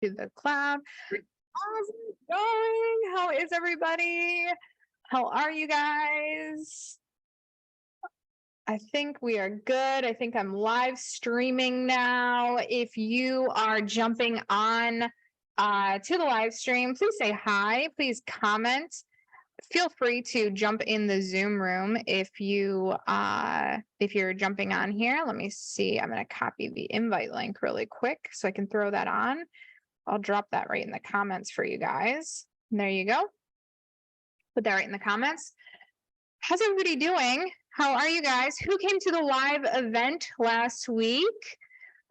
to the cloud. How's it going? How is everybody? How are you guys? I think we are good. I think I'm live streaming now. If you are jumping on to the live stream, please say hi. Please comment. Feel free to jump in the Zoom room if you're jumping on here. Let me see. I'm going to copy the invite link really quick so I can throw that on. I'll drop that right in the comments for you guys. And there you go. Put that right in the comments. How's everybody doing? How are you guys? Who came to the live event last week?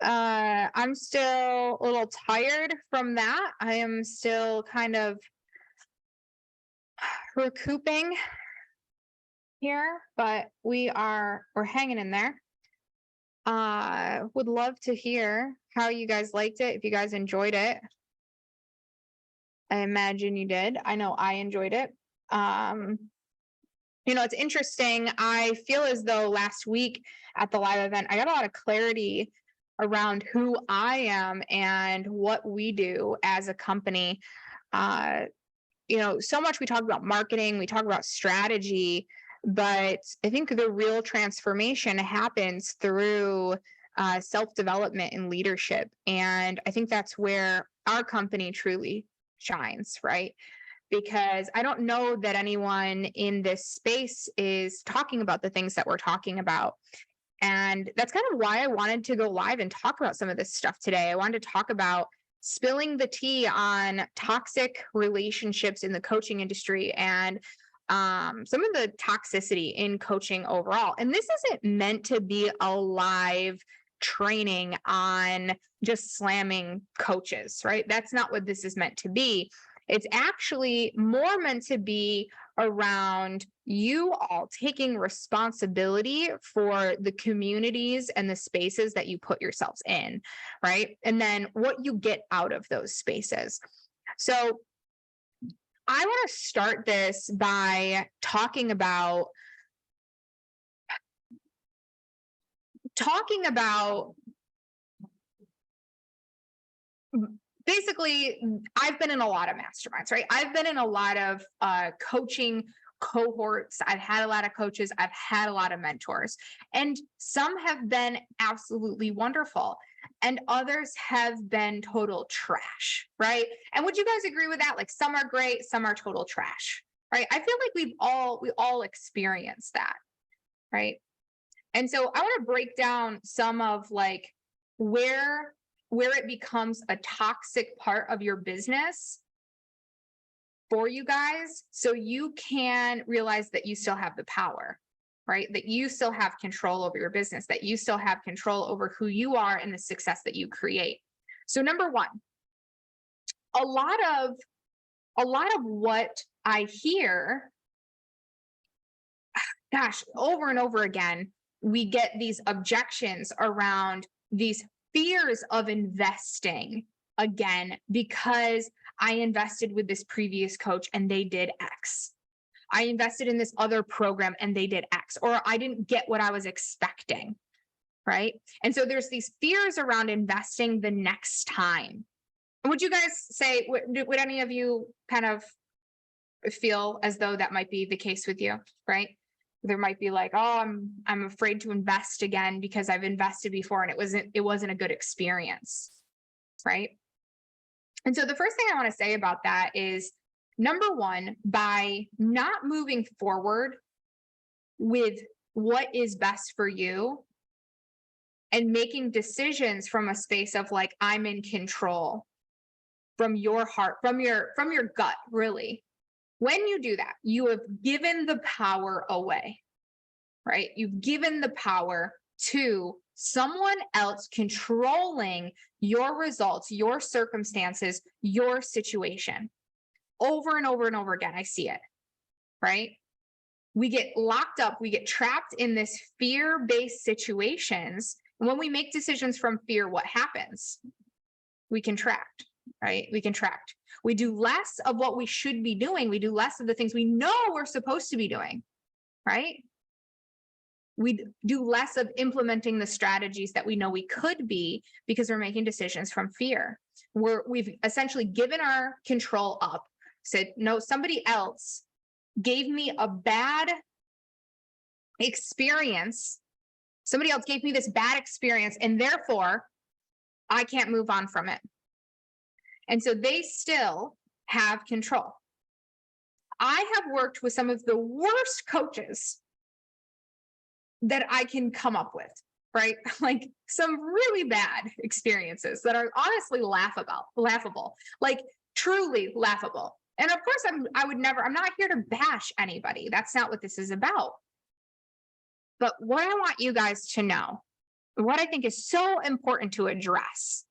I'm still a little tired from that. I am still kind of recouping here, but we're hanging in there. Would love to hear how you guys liked it, if you guys enjoyed it. I imagine you did. I know I enjoyed it. It's interesting. I feel as though last week at the live event, I got a lot of clarity around who I am and what we do as a company. So much we talk about marketing, we talk about strategy, but I think the real transformation happens through self-development and leadership. And I think that's where our company truly shines, right? Because I don't know that anyone in this space is talking about the things that we're talking about. And that's kind of why I wanted to go live and talk about some of this stuff today. I wanted to talk about spilling the tea on toxic relationships in the coaching industry and some of the toxicity in coaching overall. And this isn't meant to be a live training on just slamming coaches, right? That's not what this is meant to be. It's actually more meant to be around you all taking responsibility for the communities and the spaces that you put yourselves in, right? And then what you get out of those spaces. So I want to start this by talking about basically, I've been in a lot of masterminds, right? I've been in a lot of coaching cohorts. I've had a lot of coaches. I've had a lot of mentors. And some have been absolutely wonderful. And others have been total trash, right? And would you guys agree with that? Like some are great, some are total trash, right? I feel like we all experienced that, right? And so I want to break down some of like where it becomes a toxic part of your business for you guys, so you can realize that you still have the power, right? That you still have control over your business, that you still have control over who you are and the success that you create. So number one, a lot of what I hear, over and over again, we get these objections around these fears of investing again because I invested with this previous coach and they did X. I invested in this other program and they did X, or I didn't get what I was expecting, right? And so there's these fears around investing the next time. Would you guys say, would any of you kind of feel as though that might be the case with you, right? There might be like, oh, I'm afraid to invest again because I've invested before and it wasn't a good experience, right? And so the first thing I want to say about that is, number one, by not moving forward with what is best for you and making decisions from a space of like, I'm in control, from your heart, from your gut, really. When you do that, you have given the power away, right? You've given the power to someone else controlling your results, your circumstances, your situation. Over and over and over again, I see it, right? We get locked up, we get trapped in this fear-based situations. And when we make decisions from fear, what happens? We contract, right? We contract. We do less of what we should be doing. We do less of the things we know we're supposed to be doing, right? We do less of implementing the strategies that we know we could be because we're making decisions from fear. we've essentially given our control up, said, no, somebody else gave me a bad experience. Somebody else gave me this bad experience, and therefore I can't move on from it. And so they still have control. I have worked with some of the worst coaches that I can come up with, right? Like some really bad experiences that are honestly laughable, like truly laughable. And of course, I'm not here to bash anybody. That's not what this is about. But what I want you guys to know, what I think is so important to address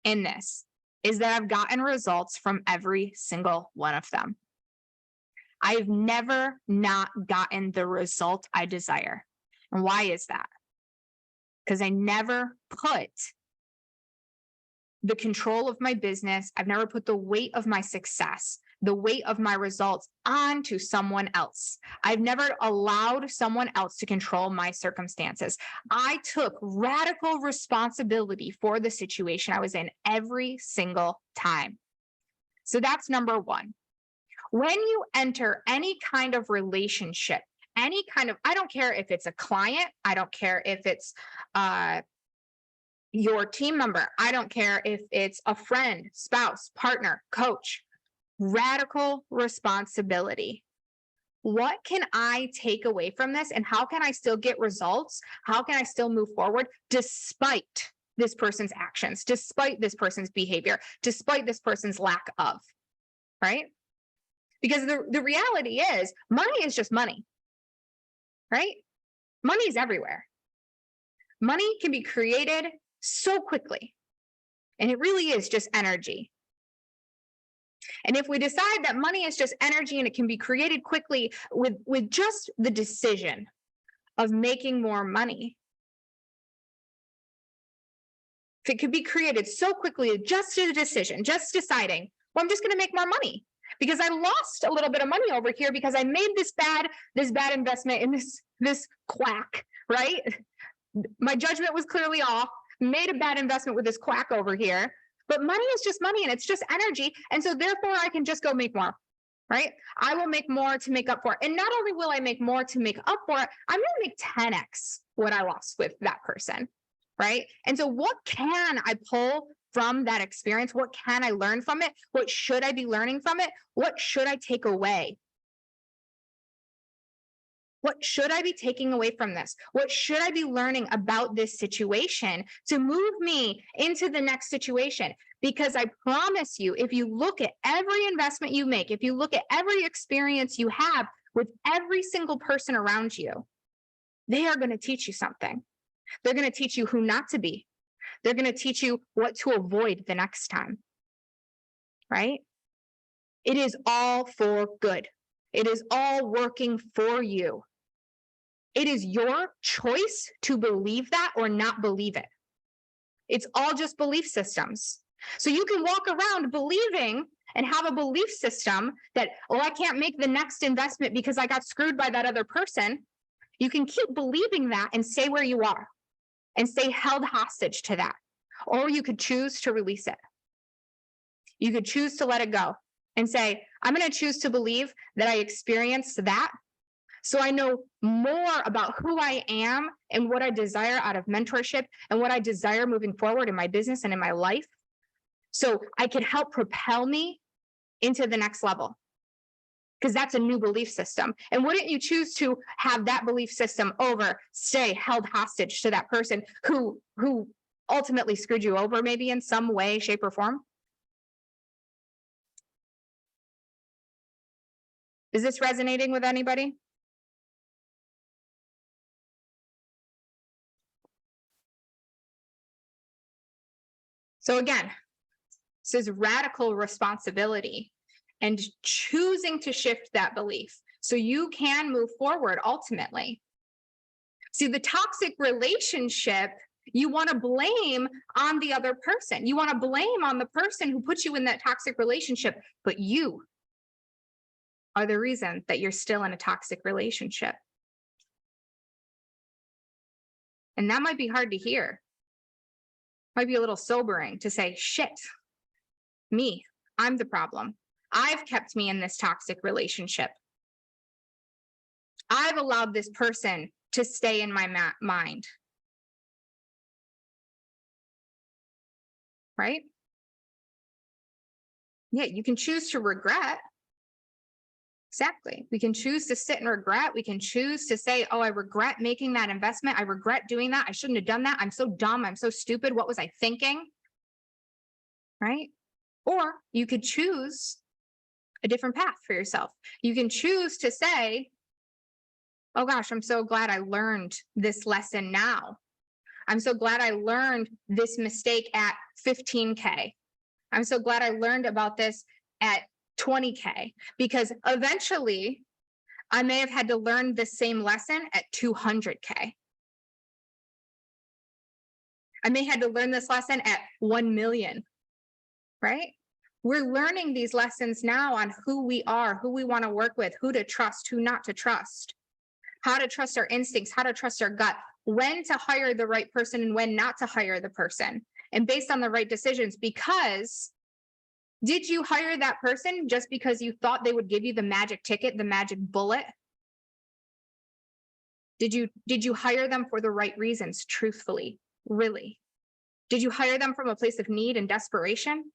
in this, is that I've gotten results from every single one of them. I've never not gotten the result I desire. And why is that? Because I never put the control of my business, I've never put the weight of my success, the weight of my results onto someone else. I've never allowed someone else to control my circumstances. I took radical responsibility for the situation I was in every single time. So that's number one. When you enter any kind of relationship, I don't care if it's a client, I don't care if it's your team member, I don't care if it's a friend, spouse, partner, coach, radical responsibility. What can I take away from this, and how can I still get results? How can I still move forward despite this person's actions, despite this person's behavior, despite this person's lack of, right? Because the reality is money is just money, right? Money is everywhere. Money can be created so quickly, and it really is just energy. And if we decide that money is just energy and it can be created quickly with just the decision of making more money, if it could be created so quickly, just a decision, just deciding, well, I'm just going to make more money because I lost a little bit of money over here because I made this bad investment in this quack, right? My judgment was clearly off, made a bad investment with this quack over here, but money is just money and it's just energy. And so therefore I can just go make more, right? I will make more to make up for it. And not only will I make more to make up for it, I'm going to make 10x what I lost with that person, right? And so what can I pull from that experience? What can I learn from it? What should I be learning from it? What should I take away? What should I be taking away from this? What should I be learning about this situation to move me into the next situation? Because I promise you, if you look at every investment you make, if you look at every experience you have with every single person around you, they are going to teach you something. They're going to teach you who not to be. They're going to teach you what to avoid the next time, right? It is all for good. It is all working for you. It is your choice to believe that or not believe it. It's all just belief systems. So you can walk around believing and have a belief system that, oh, I can't make the next investment because I got screwed by that other person. You can keep believing that and stay where you are and stay held hostage to that. Or you could choose to release it. You could choose to let it go and say, I'm going to choose to believe that I experienced that, so I know more about who I am and what I desire out of mentorship and what I desire moving forward in my business and in my life. So I can help propel me into the next level, because that's a new belief system. And wouldn't you choose to have that belief system over, stay held hostage to that person who ultimately screwed you over, maybe in some way, shape, or form? Is this resonating with anybody? So again, this is radical responsibility and choosing to shift that belief so you can move forward ultimately. See, the toxic relationship, you want to blame on the other person. You want to blame on the person who put you in that toxic relationship, but you are the reason that you're still in a toxic relationship. And that might be hard to hear. Might be a little sobering to say, shit, Me. I'm the problem. I've kept me in this toxic relationship. I've allowed this person to stay in my mind. Right? Yeah, you can choose to regret. Exactly. We can choose to sit and regret. We can choose to say, oh, I regret making that investment. I regret doing that. I shouldn't have done that. I'm so dumb. I'm so stupid. What was I thinking? Right? Or you could choose a different path for yourself. You can choose to say, oh gosh, I'm so glad I learned this lesson now. I'm so glad I learned this mistake at 15K. I'm so glad I learned about this at 20K, because eventually I may have had to learn the same lesson at 200K. I may have had to learn this lesson at 1 million, right? We're learning these lessons now on who we are, who we want to work with, who to trust, who not to trust, how to trust our instincts, how to trust our gut, when to hire the right person and when not to hire the person, and based on the right decisions. Because did you hire that person just because you thought they would give you the magic ticket, the magic bullet? Did you hire them for the right reasons, truthfully, really? Did you hire them from a place of need and desperation?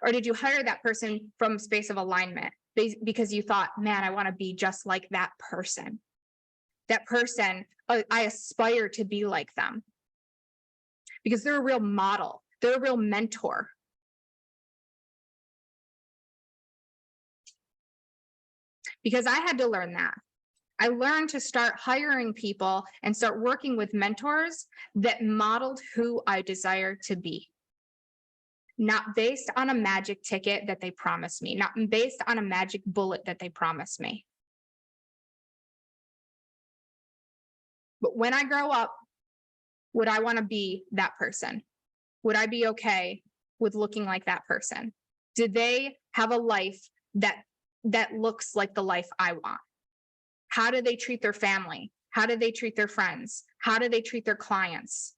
Or did you hire that person from a space of alignment because you thought, man, I want to be just like that person? That person, I aspire to be like them. Because they're a real model. They're a real mentor. Because I had to learn that. I learned to start hiring people and start working with mentors that modeled who I desire to be. Not based on a magic ticket that they promised me, not based on a magic bullet that they promised me. But when I grow up, would I want to be that person? Would I be okay with looking like that person? Did they have a life that looks like the life I want? How do they treat their family? How do they treat their friends? How do they treat their clients?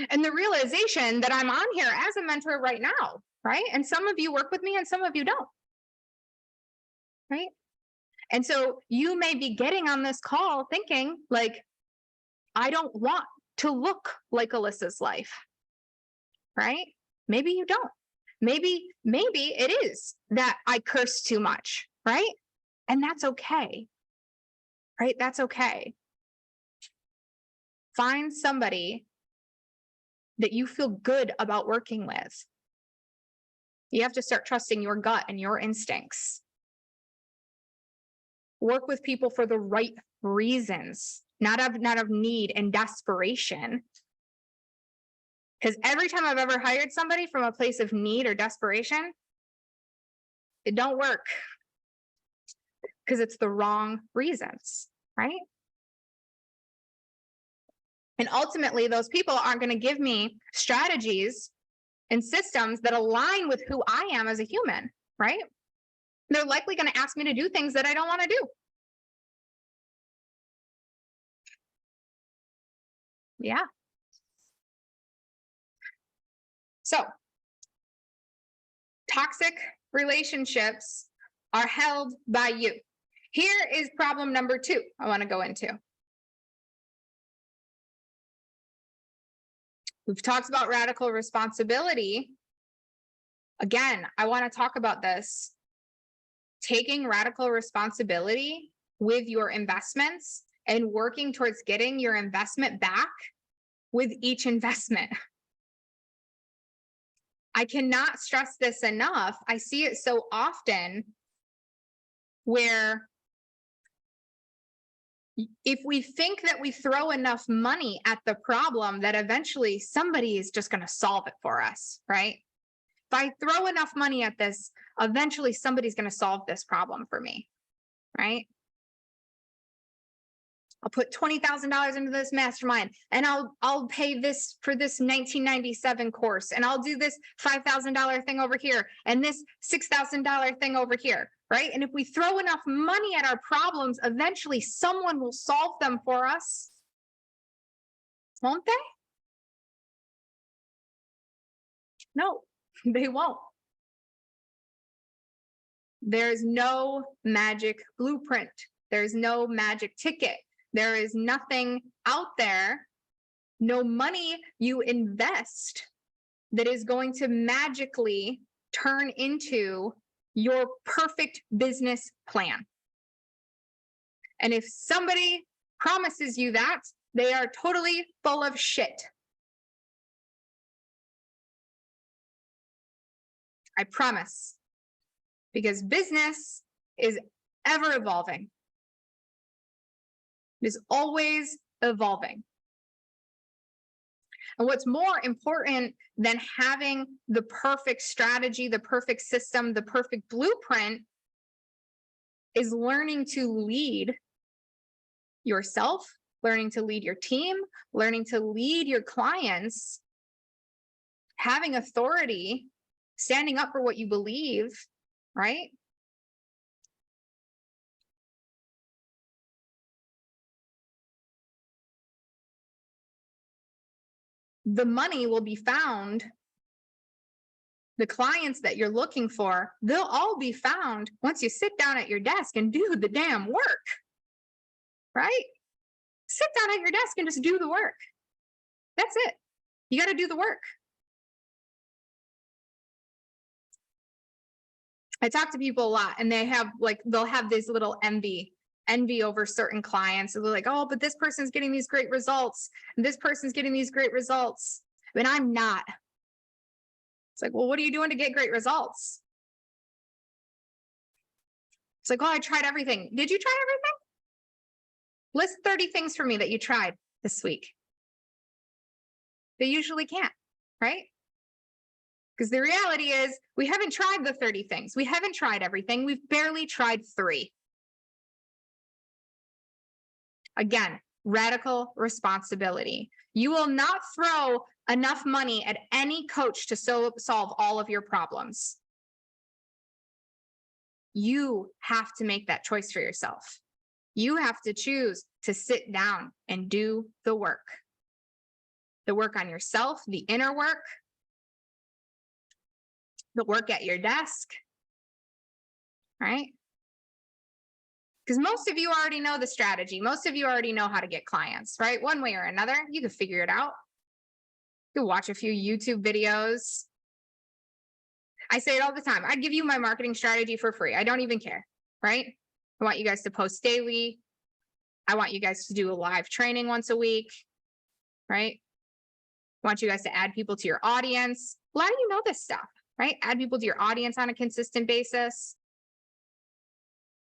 And the realization that I'm on here as a mentor right now, right? And some of you work with me and some of you don't, right? And so you may be getting on this call thinking like, I don't want to look like Alyssa's life, right? Maybe you don't. Maybe it is that I curse too much, right? And that's okay, right? That's okay. Find somebody that you feel good about working with. You have to start trusting your gut and your instincts. Work with people for the right reasons, not of need and desperation. Because every time I've ever hired somebody from a place of need or desperation, it don't work. Because it's the wrong reasons, right? And ultimately, those people aren't going to give me strategies and systems that align with who I am as a human, right? They're likely going to ask me to do things that I don't want to do. Yeah. So, toxic relationships are held by you. Here is problem number 2 I want to go into. We've talked about radical responsibility. Again, I want to talk about this. Taking radical responsibility with your investments and working towards getting your investment back with each investment. I cannot stress this enough. I see it so often where if we think that we throw enough money at the problem, that eventually somebody is just going to solve it for us, right? If I throw enough money at this, eventually somebody's going to solve this problem for me, right? I'll put $20,000 into this mastermind and I'll pay this for this 1997 course, and I'll do this $5,000 thing over here and this $6,000 thing over here, right? And if we throw enough money at our problems, eventually someone will solve them for us. Won't they? No, they won't. There's no magic blueprint. There's no magic ticket. There is nothing out there, no money you invest that is going to magically turn into your perfect business plan. And if somebody promises you that, they are totally full of shit. I promise. Because business is ever evolving. It is always evolving. And what's more important than having the perfect strategy, the perfect system, the perfect blueprint is learning to lead yourself, learning to lead your team, learning to lead your clients, having authority, standing up for what you believe, right? The money will be found. The clients that you're looking for, they'll all be found once you sit down at your desk and do the damn work, right? Sit down at your desk and just do the work. That's it. You got to do the work. I talk to people a lot and they have they'll have this little envy over certain clients. And they're like, oh, but this person's getting these great results. And this person's getting these great results. And I'm not. It's like, well, what are you doing to get great results? It's like, oh, I tried everything. Did you try everything? List 30 things for me that you tried this week. They usually can't, right? Because the reality is we haven't tried the 30 things. We haven't tried everything. We've barely tried 3. Again, radical responsibility. You will not throw enough money at any coach to solve all of your problems. You have to make that choice for yourself. You have to choose to sit down and do the work. The work on yourself, the inner work, the work at your desk, right? Because most of you already know the strategy. Most of you already know how to get clients, right? One way or another, you can figure it out. You can watch a few YouTube videos. I say it all the time. I'd give you my marketing strategy for free. I don't even care, right? I want you guys to post daily. I want you guys to do a live training once a week, right? I want you guys to add people to your audience. A lot of you know this stuff, right? Add people to your audience on a consistent basis.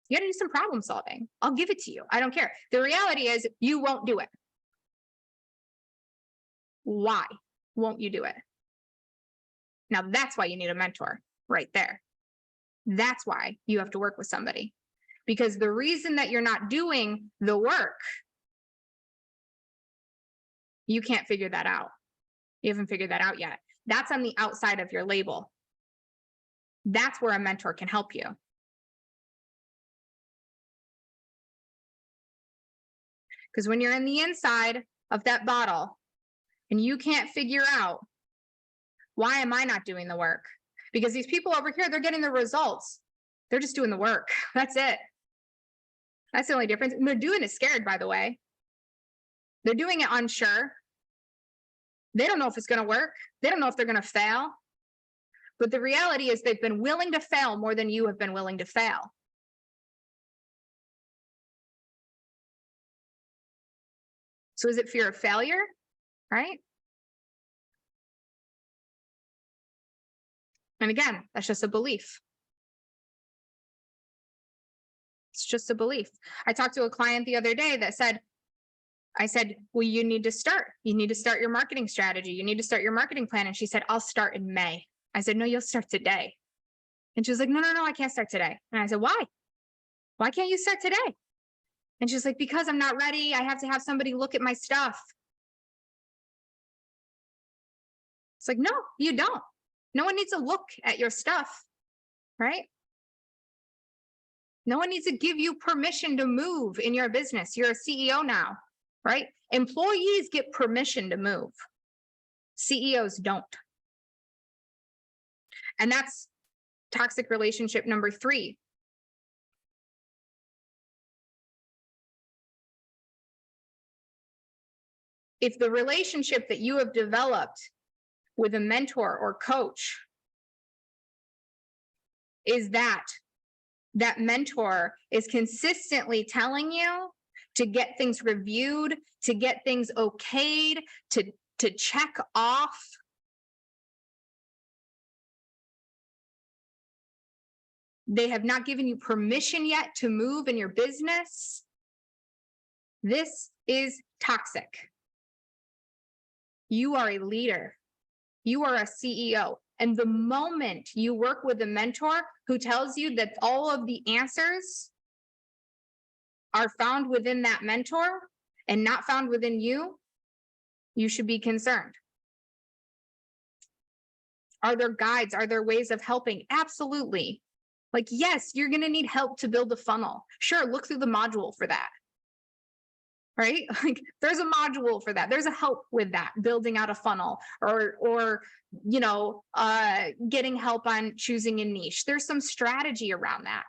You got to do some problem solving. I'll give it to you. I don't care. The reality is you won't do it. Why won't you do it? Now that's why you need a mentor right there. That's why you have to work with somebody. Because the reason that you're not doing the work, you can't figure that out. You haven't figured that out yet. That's on the outside of your label. That's where a mentor can help you. Because when you're in the inside of that bottle and you can't figure out, why am I not doing the work? Because these people over here, they're getting the results. They're just doing the work. That's it. That's the only difference. And they're doing it scared, by the way. They're doing it unsure. They don't know if it's going to work. They don't know if they're going to fail. But the reality is they've been willing to fail more than you have been willing to fail. So is it fear of failure, right? And again, that's just a belief. It's just a belief. I talked to a client the other day that said, I said, well, you need to start. You need to start your marketing strategy. You need to start your marketing plan. And she said, I'll start in May. I said, no, you'll start today. And she was like, no, I can't start today. And I said, why? Why can't you start today? And she's like, because I'm not ready. I have to have somebody look at my stuff. It's like, no, you don't. No one needs to look at your stuff, right? No one needs to give you permission to move in your business. You're a CEO now. right? Employees get permission to move. CEOs don't. And that's toxic relationship number 3. If the relationship that you have developed with a mentor or coach is that mentor is consistently telling you to get things reviewed, to get things okayed, to check off, they have not given you permission yet to move in your business, this is toxic. You are a leader. You are a CEO. And the moment you work with a mentor who tells you that all of the answers are found within that mentor and not found within you, you should be concerned. Are there guides? Are there ways of helping? Absolutely. Like, yes, you're going to need help to build a funnel. Sure, look through the module for that. Right? Like, there's a module for that. There's a help with that, building out a funnel or getting help on choosing a niche. There's some strategy around that.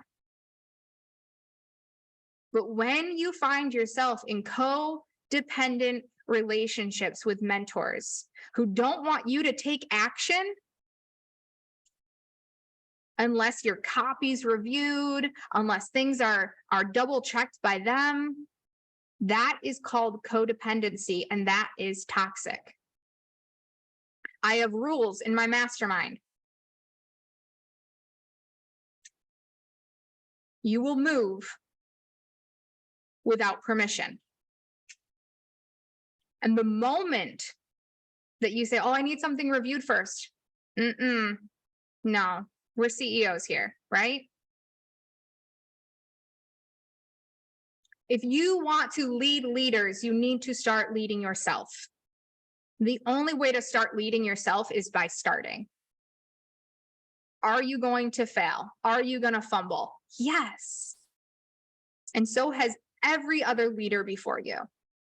But when you find yourself in codependent relationships with mentors who don't want you to take action unless your copy's reviewed, unless things are double checked by them, that is called codependency, and that is toxic. I have rules in my mastermind. You will move without permission. And the moment that you say, oh, I need something reviewed first. No, we're CEOs here, right? If you want to lead leaders, you need to start leading yourself. The only way to start leading yourself is by starting. Are you going to fail? Are you going to fumble? Yes. And so has every other leader before you.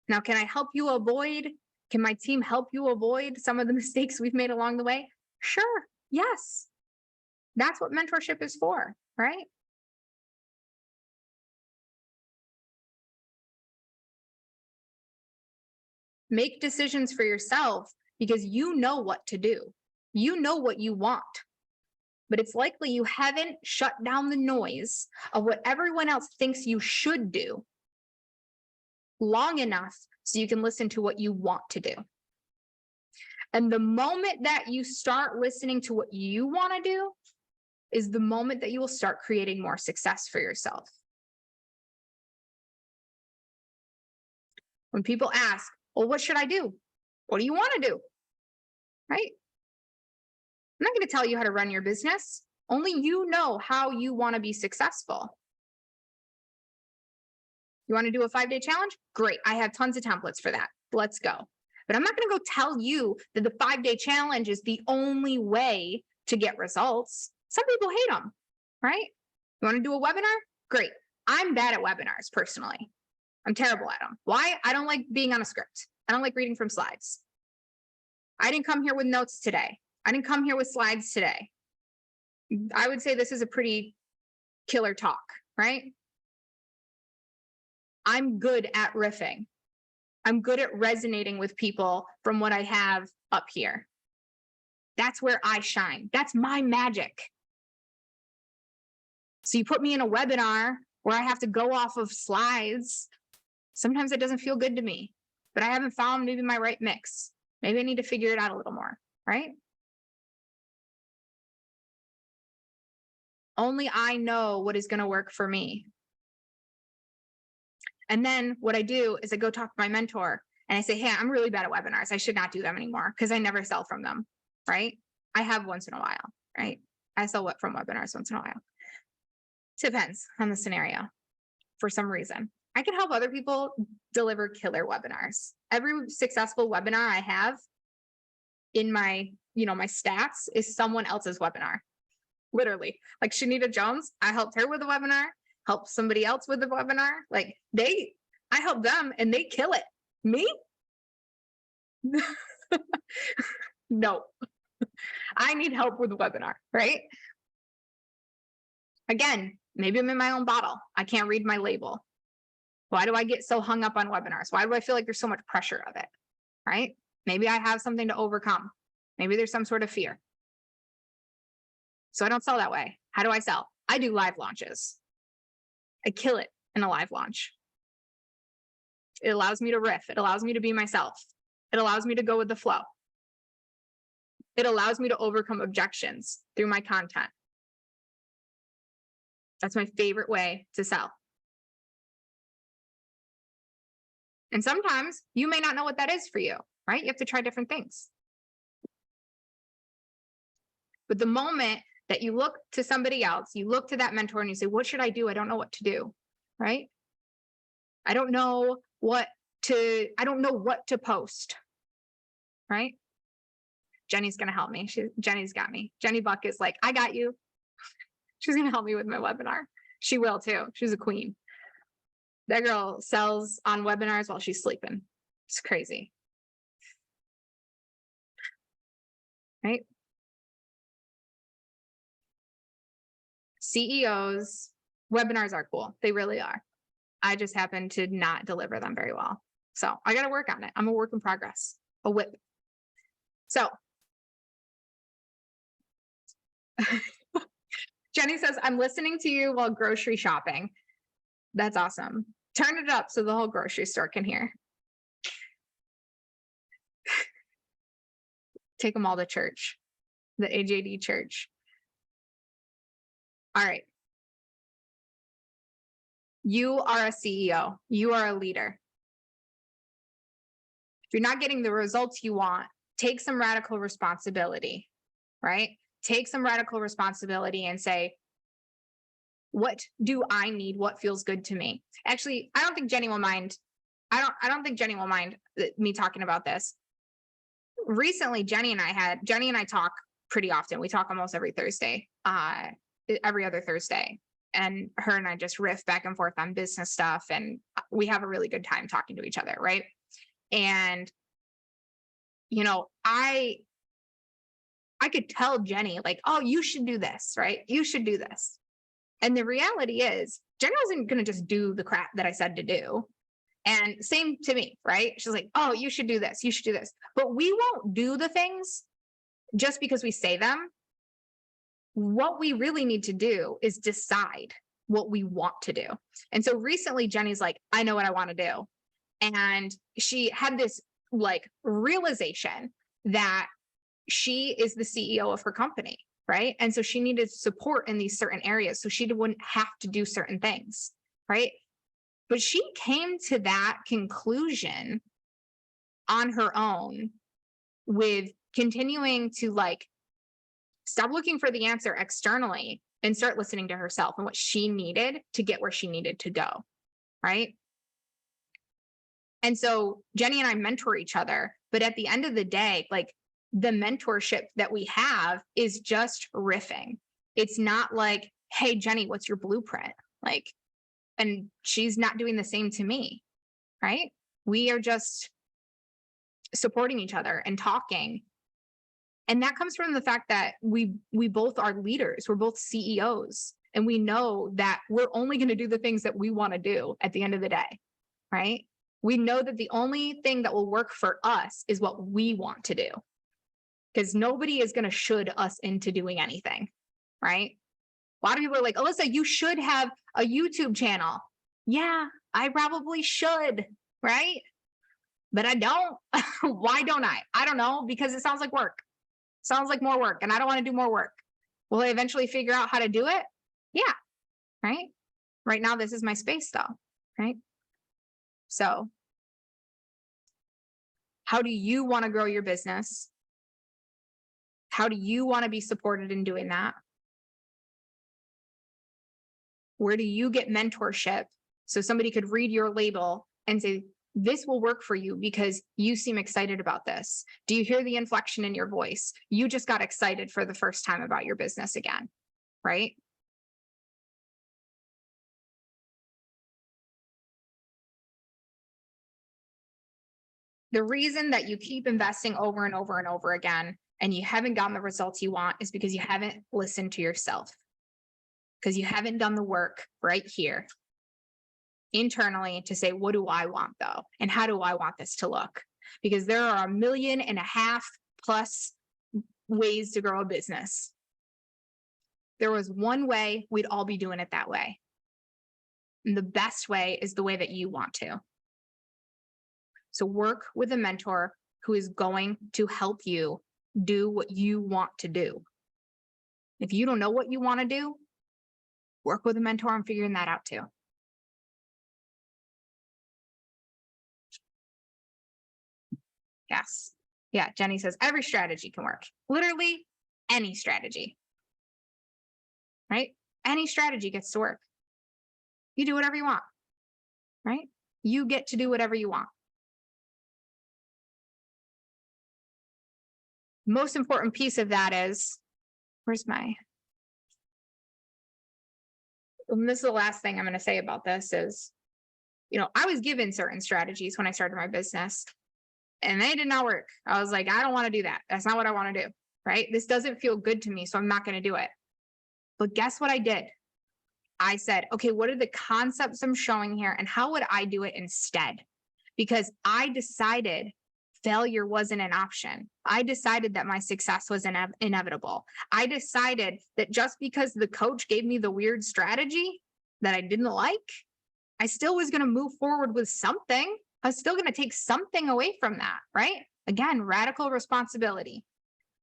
Now, can I help you avoid? Can my team help you avoid some of the mistakes we've made along the way? Sure. Yes. That's what mentorship is for, right? Make decisions for yourself because you know what to do. You know what you want. But it's likely you haven't shut down the noise of what everyone else thinks you should do long enough so you can listen to what you want to do. And the moment that you start listening to what you want to do is the moment that you will start creating more success for yourself. When people ask, well, what should I do? What do you want to do? Right? I'm not going to tell you how to run your business. Only you know how you want to be successful. You want to do a 5-day challenge? Great. I have tons of templates for that. Let's go. But I'm not going to go tell you that the 5-day challenge is the only way to get results. Some people hate them, right? You want to do a webinar? Great. I'm bad at webinars personally. I'm terrible at them. Why? I don't like being on a script. I don't like reading from slides. I didn't come here with notes today. I didn't come here with slides today. I would say this is a pretty killer talk, right? I'm good at riffing. I'm good at resonating with people from what I have up here. That's where I shine. That's my magic. So you put me in a webinar where I have to go off of slides. Sometimes it doesn't feel good to me, but I haven't found maybe my right mix. Maybe I need to figure it out a little more, right? Only I know what is going to work for me. And then what I do is I go talk to my mentor and I say, hey, I'm really bad at webinars. I should not do them anymore because I never sell from them, right? I have once in a while, right? I sell from webinars once in a while. Depends on the scenario. For some reason, I can help other people deliver killer webinars. Every successful webinar I have in my, my stats is someone else's webinar. Literally, like Shanita Jones, I helped her with a webinar, helped somebody else with a webinar. Like I help them and they kill it. Me? No, I need help with the webinar, right? Again, maybe I'm in my own bottle. I can't read my label. Why do I get so hung up on webinars? Why do I feel like there's so much pressure of it, right? Maybe I have something to overcome. Maybe there's some sort of fear. So I don't sell that way. How do I sell? I do live launches. I kill it in a live launch. It allows me to riff. It allows me to be myself. It allows me to go with the flow. It allows me to overcome objections through my content. That's my favorite way to sell. And sometimes you may not know what that is for you, right? You have to try different things. But the moment that you look to somebody else, you look to that mentor and you say, what should I do? I don't know what to do, right? I don't know what to post, right? Jenny's going to help me. Jenny's got me. Jenny Buck is like, I got you. She's going to help me with my webinar. She will too. She's a queen. That girl sells on webinars while she's sleeping. It's crazy. Right? CEOs, webinars are cool. They really are. I just happen to not deliver them very well. So I got to work on it. I'm a work in progress, a whip. So Jenny says, I'm listening to you while grocery shopping. That's awesome. Turn it up so the whole grocery store can hear. Take them all to church, the AJD church. All right. You are a CEO. You are a leader. If you're not getting the results you want, take some radical responsibility, right? Take some radical responsibility and say, what do I need? What feels good to me? Actually, I don't think Jenny will mind. I don't think Jenny will mind me talking about this. Recently, Jenny and I talk pretty often. We talk almost every Thursday, every other Thursday. And her and I just riff back and forth on business stuff. And we have a really good time talking to each other, right? And, you know, I could tell Jenny, like, oh, you should do this, right? You should do this. And the reality is, Jenny wasn't going to just do the crap that I said to do. And same to me, right? She's like, oh, you should do this. You should do this. But we won't do the things just because we say them. What we really need to do is decide what we want to do. And so recently, Jenny's like, I know what I want to do. And she had this like realization that she is the CEO of her company, right? And so she needed support in these certain areas so she wouldn't have to do certain things, right? But she came to that conclusion on her own with continuing to like stop looking for the answer externally and start listening to herself and what she needed to get where she needed to go, right? And so Jenny and I mentor each other, but at the end of the day, like the mentorship that we have is just riffing. It's not like, hey, Jenny, what's your blueprint? Like, and she's not doing the same to me, right? We are just supporting each other and talking. And that comes from the fact that we both are leaders. We're both CEOs. And we know that we're only going to do the things that we want to do at the end of the day, right? We know that the only thing that will work for us is what we want to do. Because nobody is going to should us into doing anything, right? A lot of people are like, Alyssa, you should have a YouTube channel. Yeah, I probably should, right? But I don't. Why don't I? I don't know, because it sounds like work. Sounds like more work, and I don't want to do more work. Will I eventually figure out how to do it? Yeah, right? Right now, this is my space though, right? So how do you want to grow your business? How do you want to be supported in doing that? Where do you get mentorship so somebody could read your label and say, this will work for you because you seem excited about this? Do you hear the inflection in your voice? You just got excited for the first time about your business again, right? The reason that you keep investing over and over and over again and you haven't gotten the results you want is because you haven't listened to yourself, because you haven't done the work right here internally to say, what do I want though? And how do I want this to look? Because there are 1.5 million plus ways to grow a business. There was one way, we'd all be doing it that way. And the best way is the way that you want to. So work with a mentor who is going to help you do what you want to do. If you don't know what you want to do, work with a mentor on figuring that out too. Yes. Yeah, Jenny says every strategy can work. Literally any strategy. Right? Any strategy gets to work. You do whatever you want. Right? You get to do whatever you want. Most important piece of that is, where's my, and this is the last thing I'm going to say about this is, I was given certain strategies when I started my business and they did not work. I was like, I don't want to do that. That's not what I want to do. Right? This doesn't feel good to me, so I'm not going to do it. But guess what I did? I said, okay, what are the concepts I'm showing here and how would I do it instead? Because I decided failure wasn't an option. I decided that my success was inevitable. I decided that just because the coach gave me the weird strategy that I didn't like, I still was going to move forward with something. I was still going to take something away from that, right? Again, radical responsibility.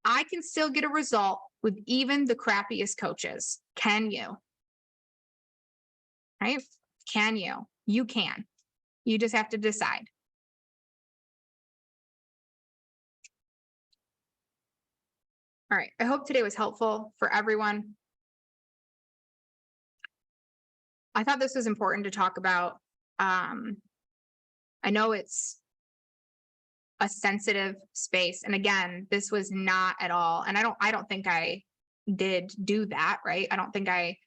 I can still get a result with even the crappiest coaches. Can you? Right? Can you? You can. You just have to decide. All right. I hope today was helpful for everyone. I thought this was important to talk about. I know it's a sensitive space. And again, this was not at all. And I don't think I did do that, right? I don't think I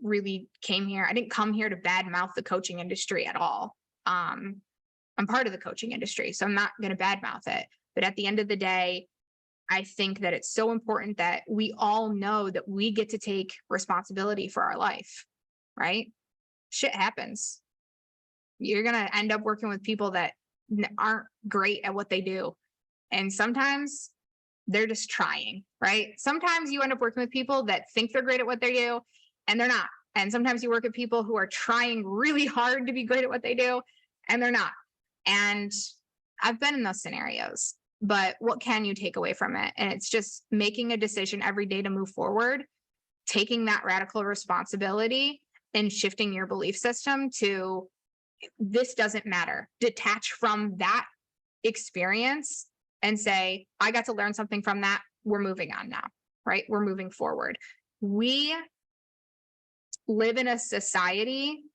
really came here. I didn't come here to badmouth the coaching industry at all. I'm part of the coaching industry, so I'm not going to badmouth it. But at the end of the day, I think that it's so important that we all know that we get to take responsibility for our life, right? Shit happens. You're going to end up working with people that aren't great at what they do. And sometimes they're just trying, right? Sometimes you end up working with people that think they're great at what they do and they're not. And sometimes you work with people who are trying really hard to be great at what they do and they're not. And I've been in those scenarios, but what can you take away from it? And it's just making a decision every day to move forward, taking that radical responsibility and shifting your belief system to this doesn't matter. Detach from that experience and say, I got to learn something from that. We're moving on now, right? We're moving forward. We live in a society.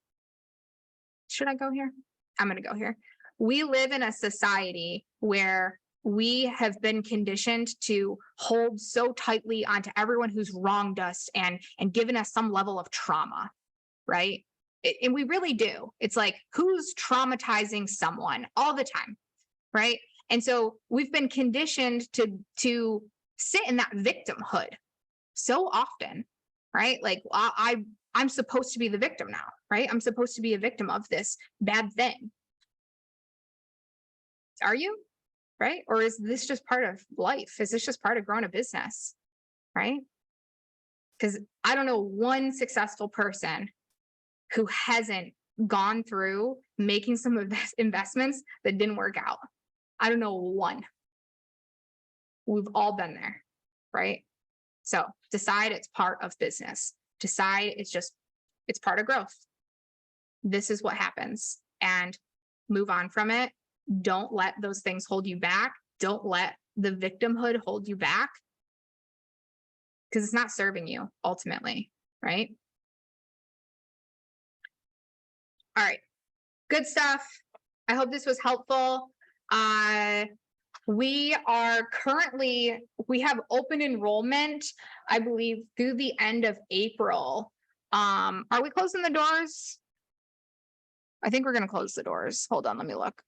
Should I go here? I'm going to go here. We live in a society where we have been conditioned to hold so tightly onto everyone who's wronged us and given us some level of trauma, right? And we really do. It's like, who's traumatizing someone all the time, right? And so we've been conditioned to sit in that victimhood so often, right? Like I'm supposed to be the victim now, right? I'm supposed to be a victim of this bad thing. Are you? Right? Or is this just part of life? Is this just part of growing a business? Right? Because I don't know one successful person who hasn't gone through making some investments that didn't work out. I don't know one. We've all been there, right? So decide it's part of business. Decide it's part of growth. This is what happens and move on from it. Don't let those things hold you back. Don't let the victimhood hold you back because it's not serving you ultimately, right? All right, good stuff. I hope this was helpful. We have open enrollment, I believe, through the end of April. Are we closing the doors? I think we're going to close the doors. Hold on, let me look.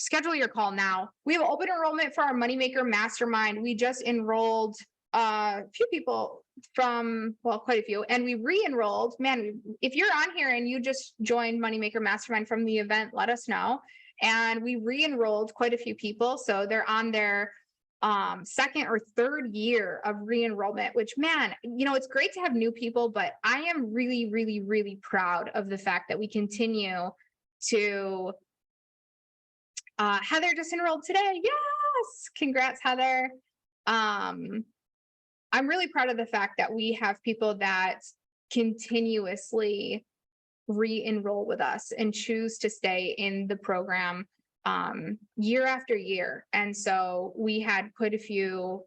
schedule your call now. We have open enrollment for our Moneymaker Mastermind. We just enrolled a few people from, well, quite a few, and we re-enrolled. Man, if you're on here and you just joined Moneymaker Mastermind from the event, let us know. And we re-enrolled quite a few people. So they're on their second or third year of re-enrollment, which, man, you know, it's great to have new people, but I am really, really, really proud of the fact that we continue to Heather just enrolled today. Yes, congrats, Heather. I'm really proud of the fact that we have people that continuously re-enroll with us and choose to stay in the program year after year. And so we had quite a few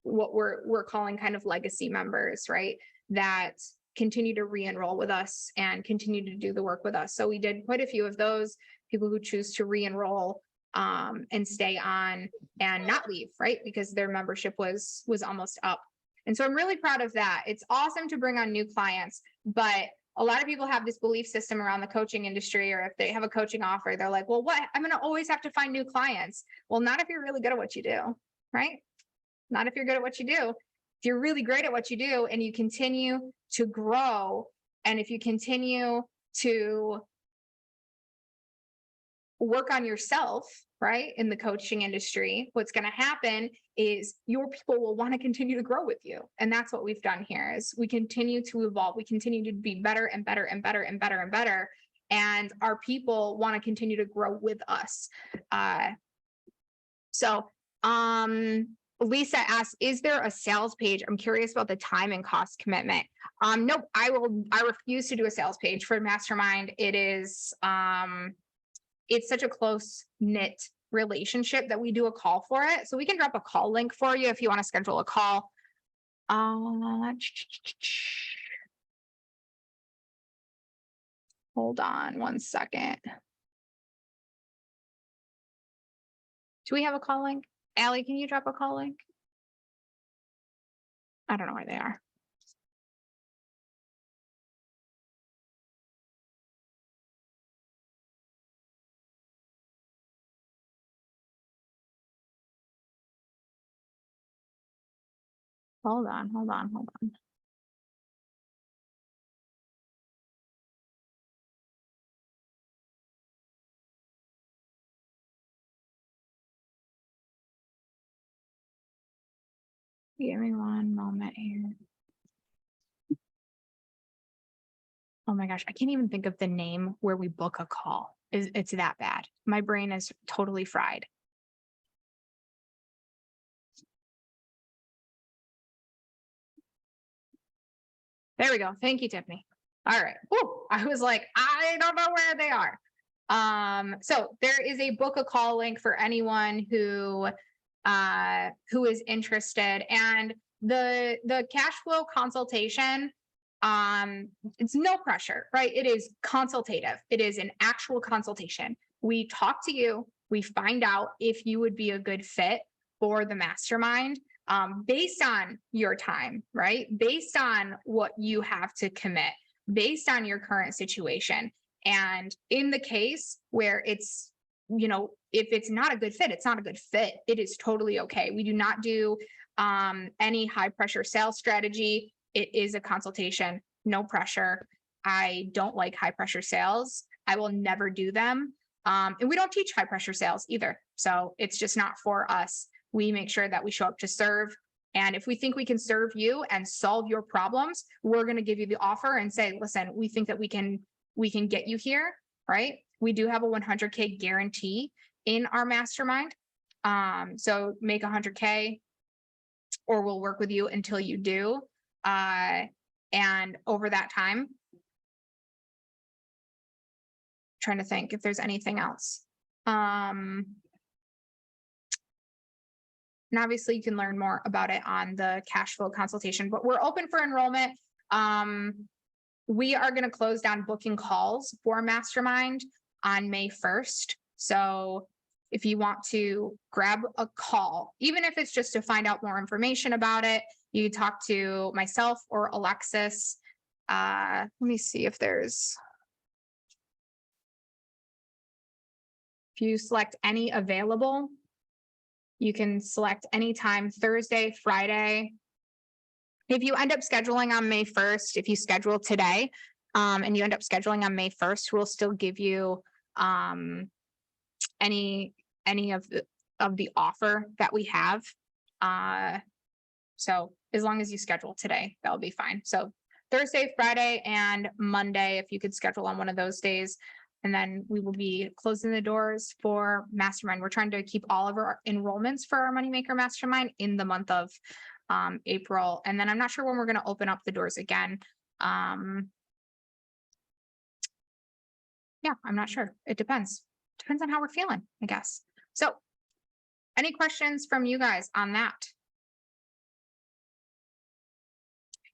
what we're calling kind of legacy members, right? That continue to re-enroll with us and continue to do the work with us. So we did quite a few of those people who choose to re-enroll and stay on and not leave, right? Because their membership was almost up. And so I'm really proud of that. It's awesome to bring on new clients, but a lot of people have this belief system around the coaching industry, or if they have a coaching offer, they're like, well, what? I'm going to always have to find new clients. Well, not if you're really good at what you do, right? Not if you're good at what you do. If you're really great at what you do and you continue to grow, and if you continue to work on yourself, right, in the coaching industry, what's going to happen is your people will want to continue to grow with you. And that's what we've done here is we continue to evolve. We continue to be better and better and better and better and better. And our people want to continue to grow with us. Lisa asks, is there a sales page? I'm curious about the time and cost commitment. Nope, I refuse to do a sales page for Mastermind. It is, it's such a close knit relationship that we do a call for it. So we can drop a call link for you if you want to schedule a call. Hold on one second. Do we have a call link? Allie, can you drop a call link? I don't know where they are. Hold on. Give me one moment here. Oh my gosh, I can't even think of the name where we book a call. It's that bad. My brain is totally fried. There we go. Thank you, Tiffany. All right. Whew. I was like, I don't know where they are. So there is a book a call link for anyone who is interested. And the cash flow consultation, it's no pressure, right? It is consultative. It is an actual consultation. We talk to you, we find out if you would be a good fit for the mastermind, based on your time, right? Based on what you have to commit, based on your current situation. And in the case where it's, you know, if it's not a good fit, it's not a good fit. It is totally okay. We do not do any high pressure sales strategy. It is a consultation, no pressure. I don't like high pressure sales. I will never do them. And we don't teach high pressure sales either. So it's just not for us. We make sure that we show up to serve. And if we think we can serve you and solve your problems, we're going to give you the offer and say, listen, we think that we can get you here, right? We do have a 100K guarantee in our mastermind. So make 100K or we'll work with you until you do. And over that time, trying to think if there's anything else. And obviously you can learn more about it on the cash flow consultation, but we're open for enrollment. We are going to close down booking calls for Mastermind on May 1st. So if you want to grab a call, even if it's just to find out more information about it, you can talk to myself or Alexis. Let me see if there's If you select any available, you can select anytime, Thursday, Friday. If you end up scheduling on May 1st, if you schedule today, and you end up scheduling on May 1st, we'll still give you any of the offer that we have. So as long as you schedule today, that'll be fine. So Thursday, Friday, and Monday, if you could schedule on one of those days, and then we will be closing the doors for Mastermind. We're trying to keep all of our enrollments for our Moneymaker Mastermind in the month of April. And then I'm not sure when we're going to open up the doors again. Yeah, I'm not sure. It depends. Depends on how we're feeling, I guess. So any questions from you guys on that?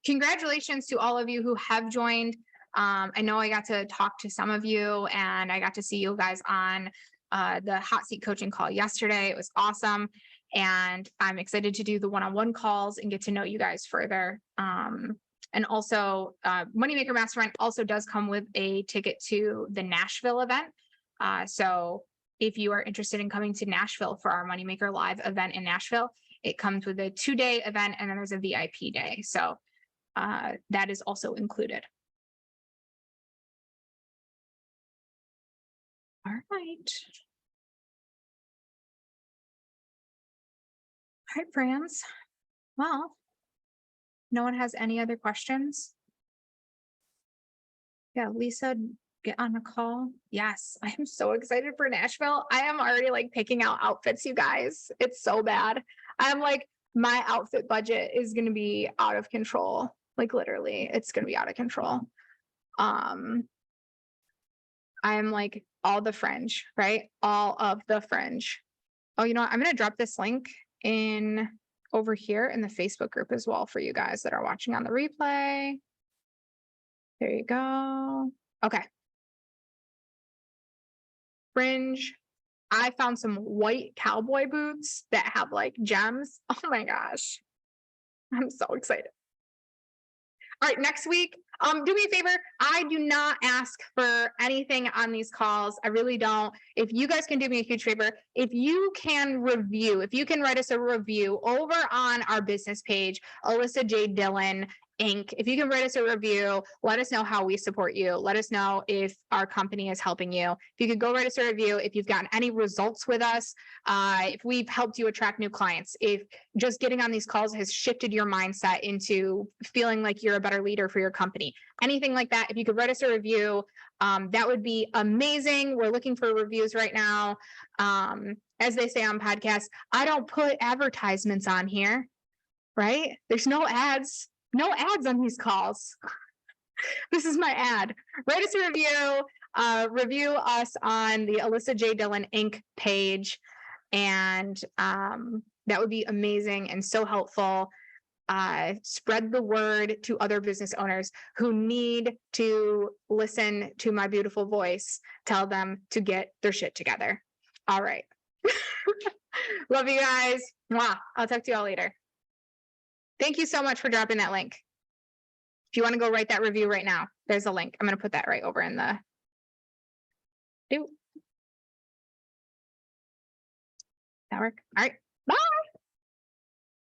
Congratulations to all of you who have joined. I know I got to talk to some of you and I got to see you guys on the hot seat coaching call yesterday. It was awesome. And I'm excited to do the one-on-one calls and get to know you guys further. And also Moneymaker Mastermind also does come with a ticket to the Nashville event. So if you are interested in coming to Nashville for our Moneymaker Live event in Nashville, it comes with a 2-day event and then there's a VIP day. So that is also included. All right. All right, friends. Well, no one has any other questions? Yeah, Lisa, get on a call. Yes, I am so excited for Nashville. I am already like picking out outfits, you guys. It's so bad. I'm like, my outfit budget is going to be out of control. Like literally, it's going to be out of control. I'm like all the fringe, right? All of the fringe. Oh, you know what? I'm going to drop this link in over here in the Facebook group as well for you guys that are watching on the replay. There you go. Okay. Fringe. I found some white cowboy boots that have like gems. Oh my gosh. I'm so excited. All right, next week, do me a favor. I do not ask for anything on these calls. I really don't. If you guys can do me a huge favor, if you can write us a review over on our business page, Alyssa J. Dillon Inc. If you can write us a review, let us know how we support you. Let us know if our company is helping you. If you could go write us a review, if you've gotten any results with us, if we've helped you attract new clients, if just getting on these calls has shifted your mindset into feeling like you're a better leader for your company, anything like that, if you could write us a review, that would be amazing. We're looking for reviews right now. As they say on podcasts, I don't put advertisements on here, right? There's no ads on these calls. This is my ad. Write us a review, review us on the Alyssa J. Dillon Inc. page. And that would be amazing and so helpful. Spread the word to other business owners who need to listen to my beautiful voice. Tell them to get their shit together. All right. Love you guys. Mwah. I'll talk to you all later. Thank you so much for dropping that link. If you want to go write that review right now, there's a link. I'm going to put that right over in the. That work? All right.